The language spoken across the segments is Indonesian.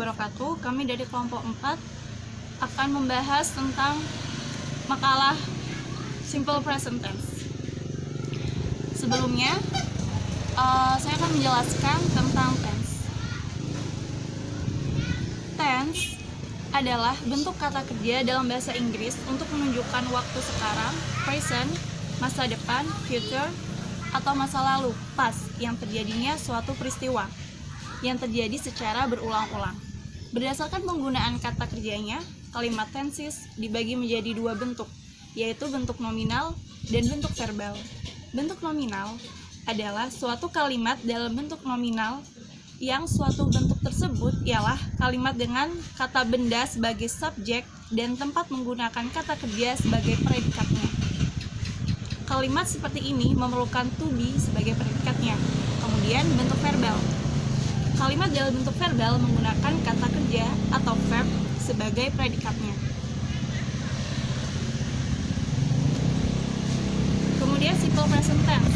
wabarakatuh. Kami dari kelompok 4 akan membahas tentang makalah Simple Present Tense. Sebelumnya, saya akan menjelaskan tentang tense. Tense adalah bentuk kata kerja dalam bahasa Inggris untuk menunjukkan waktu sekarang, present, masa depan, future, atau masa lalu, past, yang terjadinya suatu peristiwa yang terjadi secara berulang-ulang. Berdasarkan penggunaan kata kerjanya, kalimat tenses dibagi menjadi dua bentuk, yaitu bentuk nominal dan bentuk verbal. Bentuk nominal adalah suatu kalimat dalam bentuk nominal yang suatu bentuk tersebut ialah kalimat dengan kata benda sebagai subjek dan tempat menggunakan kata kerja sebagai predikatnya. Kalimat seperti ini memerlukan to be sebagai predikatnya. Kemudian bentuk verbal. Kalimat dalam bentuk verbal menggunakan kata kerja atau verb sebagai predikatnya. Kemudian simple present tense.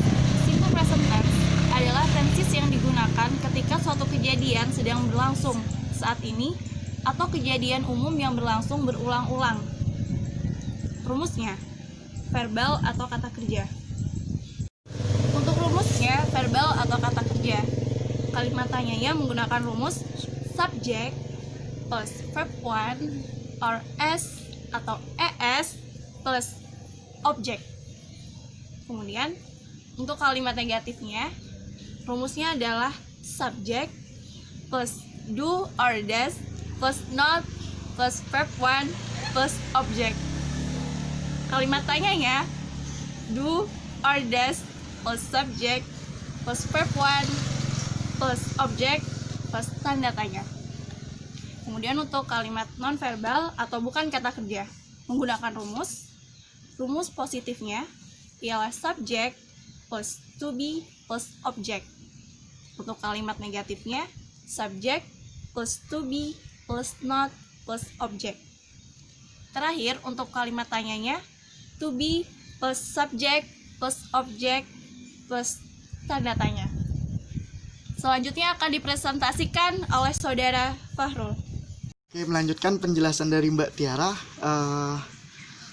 Simple present tense adalah tenses yang digunakan ketika suatu kejadian sedang berlangsung saat ini atau kejadian umum yang berlangsung berulang-ulang. Rumusnya, verbal atau kata kerja. Untuk rumusnya, verbal atau kata kerja. Kalimat tanyanya menggunakan rumus subject plus verb 1 or s atau es plus object. Kemudian untuk kalimat negatifnya, rumusnya adalah subject plus do or does plus not plus verb 1 plus object. Kalimat tanyanya do or does plus subject plus verb 1 plus objek plus tanda tanya. Kemudian untuk kalimat non-verbal atau bukan kata kerja, menggunakan rumus positifnya ialah subject plus to be plus object. Untuk kalimat negatifnya, subject plus to be plus not plus object. Terakhir, untuk kalimat tanyanya, to be plus subject plus object plus tanda tanya. Selanjutnya akan dipresentasikan oleh Saudara Fahrul. Oke, melanjutkan penjelasan dari Mbak Tiara.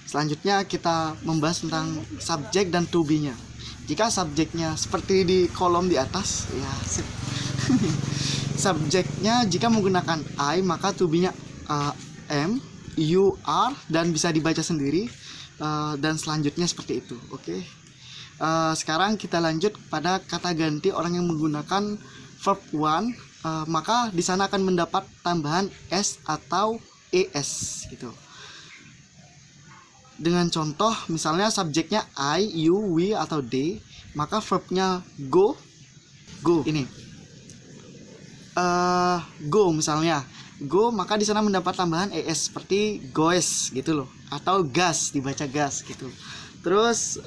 Selanjutnya kita membahas tentang subjek dan to be-nya. Jika subjeknya seperti di kolom di atas, ya subjeknya jika menggunakan I, maka to be-nya am, you, are, dan bisa dibaca sendiri. Dan selanjutnya seperti itu. Oke. Sekarang kita lanjut pada kata ganti orang yang menggunakan verb 1, maka di sana akan mendapat tambahan s atau es gitu. Dengan contoh misalnya subjeknya I, you, we atau they, maka verbnya go ini. Go misalnya. Go maka di sana mendapat tambahan es seperti goes gitu loh, atau gas dibaca gas gitu. Terus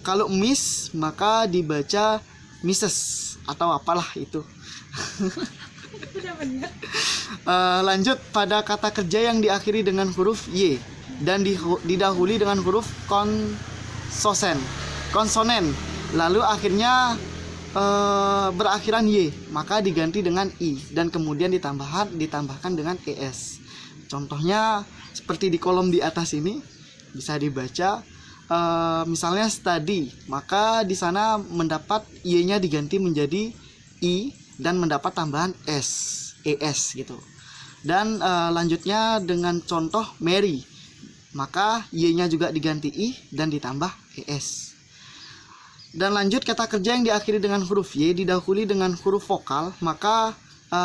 kalau miss maka dibaca misses atau apalah itu. Lanjut pada kata kerja yang diakhiri dengan huruf y dan didahului dengan huruf konsonen, lalu akhirnya berakhiran y, maka diganti dengan i dan kemudian ditambahkan dengan es. Contohnya seperti di kolom di atas ini bisa dibaca. Misalnya study, maka di sana mendapat y-nya diganti menjadi i dan mendapat tambahan es gitu. Dan lanjutnya dengan contoh marry, maka y-nya juga diganti i dan ditambah es. Dan lanjut kata kerja yang diakhiri dengan huruf y didahului dengan huruf vokal, maka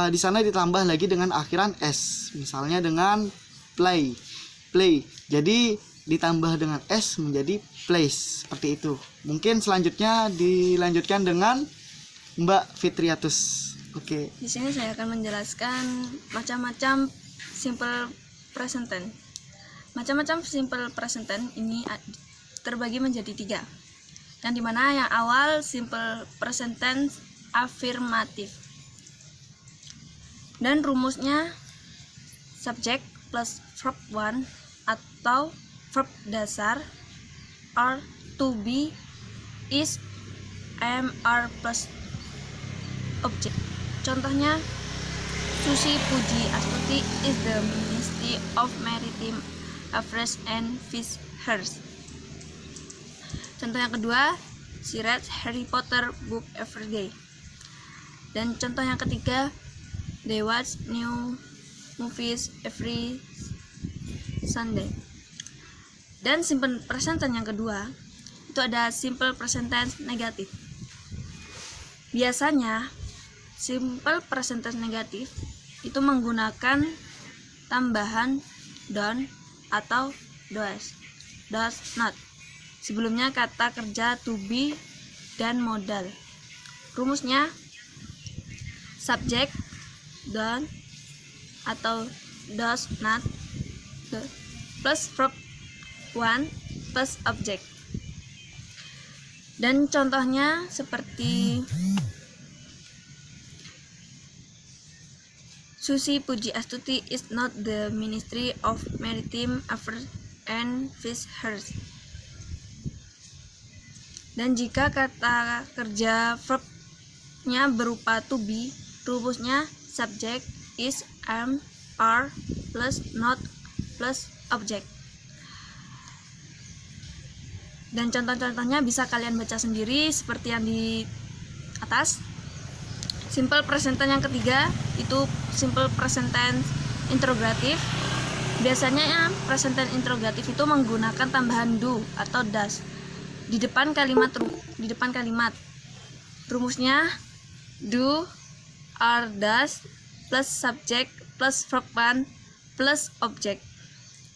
di sana ditambah lagi dengan akhiran s. Misalnya dengan play. Jadi ditambah dengan s menjadi place, seperti itu. Mungkin selanjutnya dilanjutkan dengan Mbak Fitriatus. Oke. Di sini saya akan menjelaskan macam-macam simple present tense. Macam-macam simple present tense ini terbagi menjadi 3. Yang dimana yang awal simple present tense afirmatif. Dan rumusnya subject plus verb 1 atau verb dasar are, to be, is, am, are plus object. Contohnya Susi Pujiastuti is the Ministry of Maritime Affairs and Fisheries. Contoh yang kedua, she reads Harry Potter book every day. Dan contoh yang ketiga, they watch new movies every Sunday. Dan simple present tense yang kedua, itu ada simple present tense negatif. Biasanya simple present tense negatif itu menggunakan tambahan don't atau does not. Sebelumnya kata kerja to be dan modal. Rumusnya subject don't atau does not plus verb one plus object. Dan contohnya seperti Susi Pujiastuti is not the Ministry of Maritime Affairs and Fisheries. Dan jika kata kerja verbnya berupa to be, rumusnya subject is, am, are plus not plus object. Dan contoh-contohnya bisa kalian baca sendiri seperti yang di atas. Simple present tense yang ketiga itu simple present tense interrogatif. Biasanya present tense interrogatif itu menggunakan tambahan do atau does di depan kalimat. Rumusnya do, are, does plus subject plus verb one plus object.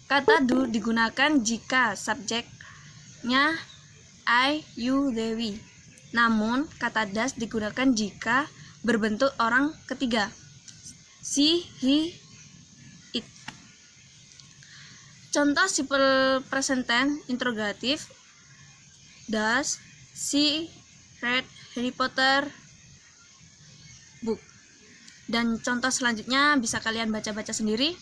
Kata do digunakan jika subjeknya I, you, they, we. Namun kata does digunakan jika berbentuk orang ketiga, she, he, it. Contoh simple present tense interrogatif, does she read Harry Potter book? Dan contoh selanjutnya bisa kalian baca-baca sendiri.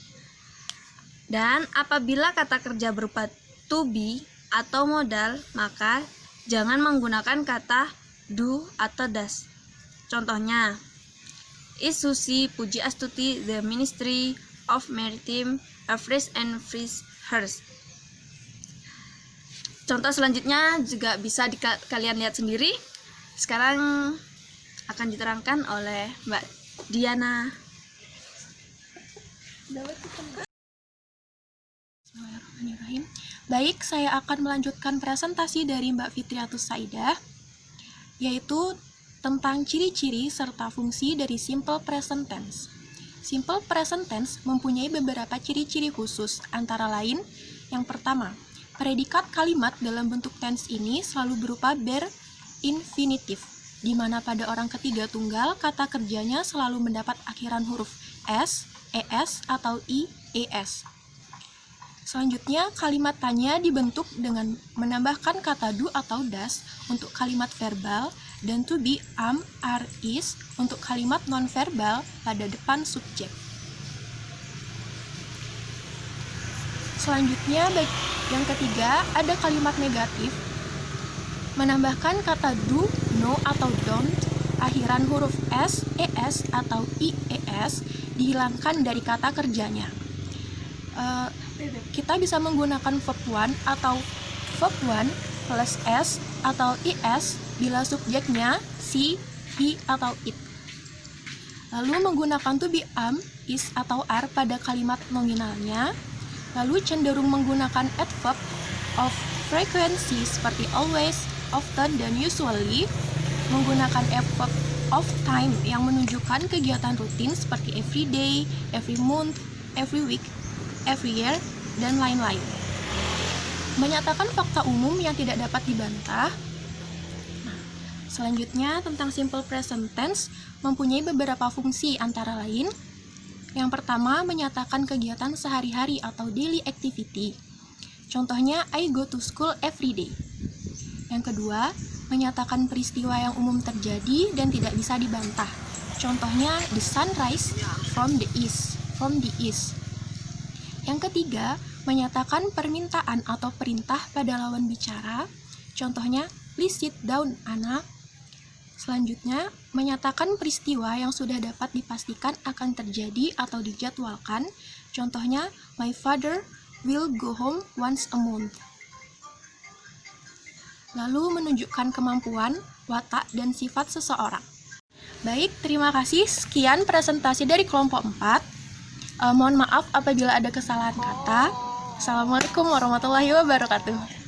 Dan apabila kata kerja berupa to be atau modal, maka jangan menggunakan kata do atau does. Contohnya, is Susi Pujiastuti the Ministry of Maritime Affairs and Fisheries? Contoh selanjutnya juga bisa kalian lihat sendiri. Sekarang akan diterangkan oleh Mbak Diana. Bismillahirrahmanirrahim. Baik, saya akan melanjutkan presentasi dari Mbak Fitriatus Saidah, yaitu tentang ciri-ciri serta fungsi dari simple present tense. Simple present tense mempunyai beberapa ciri-ciri khusus, antara lain, yang pertama, predikat kalimat dalam bentuk tense ini selalu berupa bare infinitive, di mana pada orang ketiga tunggal kata kerjanya selalu mendapat akhiran huruf s, es, atau i, es. Selanjutnya, kalimat tanya dibentuk dengan menambahkan kata do atau does untuk kalimat verbal dan to be, am, are, is untuk kalimat nonverbal pada depan subjek. Selanjutnya, yang ketiga, ada kalimat negatif menambahkan kata do, no, atau don't, akhiran huruf s, es, atau ies dihilangkan dari kata kerjanya. Kita bisa menggunakan verb one atau verb one plus s atau is bila subjeknya she, he, atau it. Lalu menggunakan to be, am, is, atau are pada kalimat nominalnya. Lalu cenderung menggunakan adverb of frequency seperti always, often, dan usually. Menggunakan adverb of time yang menunjukkan kegiatan rutin seperti every day, every month, every week, every year, dan lain-lain. Menyatakan fakta umum yang tidak dapat dibantah. Selanjutnya, tentang simple present tense mempunyai beberapa fungsi, antara lain, yang pertama, menyatakan kegiatan sehari-hari atau daily activity. Contohnya, I go to school every day. Yang kedua, menyatakan peristiwa yang umum terjadi dan tidak bisa dibantah. Contohnya, the sunrise from the east. Yang ketiga, menyatakan permintaan atau perintah pada lawan bicara. Contohnya, please sit down, Anna. Selanjutnya, menyatakan peristiwa yang sudah dapat dipastikan akan terjadi atau dijadwalkan. Contohnya, my father will go home once a month. Lalu menunjukkan kemampuan, watak, dan sifat seseorang. Baik, terima kasih. Sekian presentasi dari kelompok 4. Mohon maaf apabila ada kesalahan kata. Assalamualaikum warahmatullahi wabarakatuh.